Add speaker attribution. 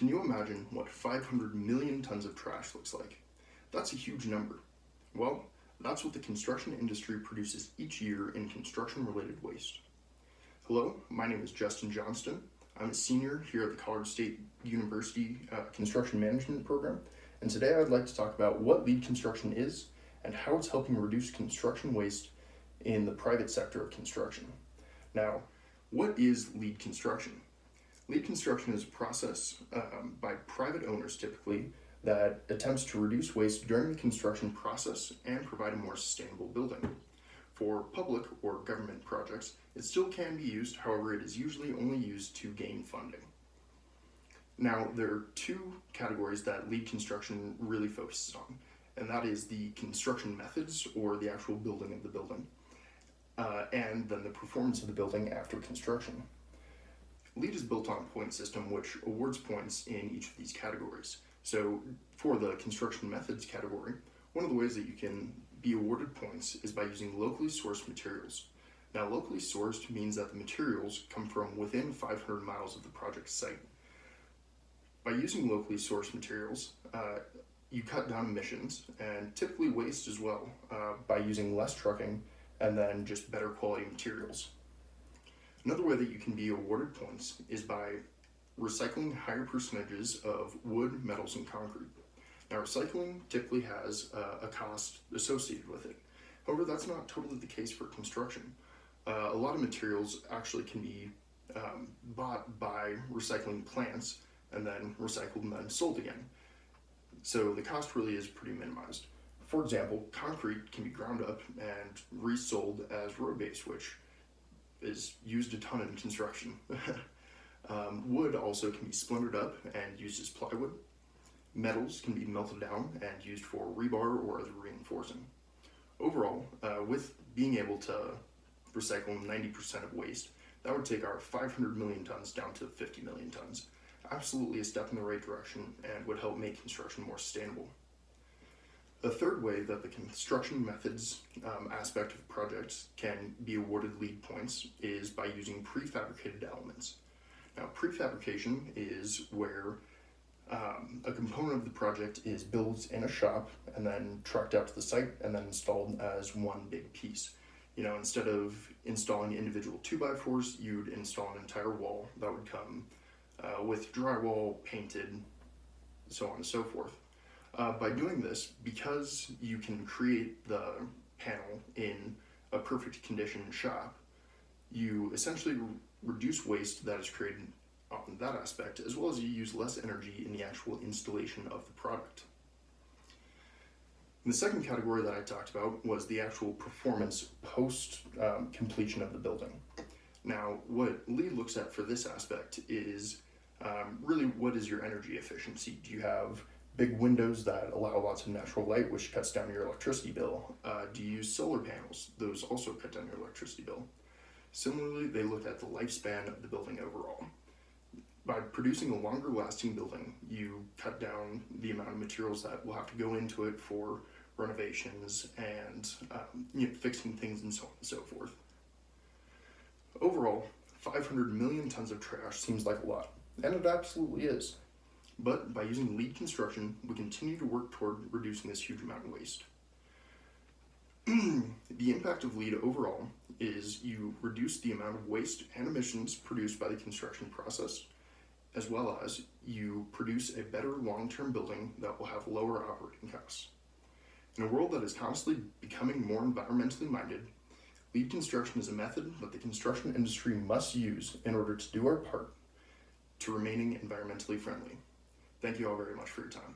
Speaker 1: Can you imagine what 500 million tons of trash looks like? That's a huge number. Well, that's what the construction industry produces each year in construction-related waste. Hello, my name is Justin Johnston. I'm a senior here at the Colorado State University Construction Management Program, and today I'd like to talk about what LEED construction is and how it's helping reduce construction waste in the private sector of construction. Now, what is LEED construction? LEED construction is a process by private owners typically that attempts to reduce waste during the construction process and provide a more sustainable building. For public or government projects, it still can be used, however, it is usually only used to gain funding. Now, there are two categories that LEED construction really focuses on, and that is the construction methods, or the actual building of the building, and then the performance of the building after construction. LEED is built on a point system which awards points in each of these categories. So for the construction methods category, one of the ways that you can be awarded points is by using locally sourced materials. Now, locally sourced means that the materials come from within 500 miles of the project site. By using locally sourced materials, you cut down emissions and typically waste as well by using less trucking and then just better quality materials. Another way that you can be awarded points is by recycling higher percentages of wood, metals, and concrete. Now, recycling typically has a cost associated with it. However, that's not totally the case for construction. A lot of materials actually can be bought by recycling plants and then recycled and then sold again. So the cost really is pretty minimized. For example, concrete can be ground up and resold as road base, which is used a ton in construction. Wood also can be splintered up and used as plywood. Metals can be melted down and used for rebar or other reinforcing. Overall, with being able to recycle 90% of waste, that would take our 500 million tons down to 50 million tons. Absolutely a step in the right direction and would help make construction more sustainable. A third way that the construction methods aspect of projects can be awarded LEED points is by using prefabricated elements. Now, prefabrication is where a component of the project is built in a shop and then trucked out to the site and then installed as one big piece. You know, instead of installing individual 2x4s, you'd install an entire wall that would come with drywall, painted, so on and so forth. By doing this, because you can create the panel in a perfect condition shop, you essentially reduce waste that is created on that aspect, as well as you use less energy in the actual installation of the product. And the second category that I talked about was the actual performance post completion of the building. Now, what LEED looks at for this aspect is really what is your energy efficiency? Do you have big windows that allow lots of natural light, which cuts down your electricity bill? Do you use solar panels? Those also cut down your electricity bill. Similarly, they look at the lifespan of the building overall. By producing a longer lasting building, you cut down the amount of materials that will have to go into it for renovations and fixing things and so on and so forth. Overall, 500 million tons of trash seems like a lot, and it absolutely is. But by using LEED construction, we continue to work toward reducing this huge amount of waste. The impact of LEED overall is you reduce the amount of waste and emissions produced by the construction process, as well as you produce a better long-term building that will have lower operating costs. In a world that is constantly becoming more environmentally minded, LEED construction is a method that the construction industry must use in order to do our part to remaining environmentally friendly. Thank you all very much for your time.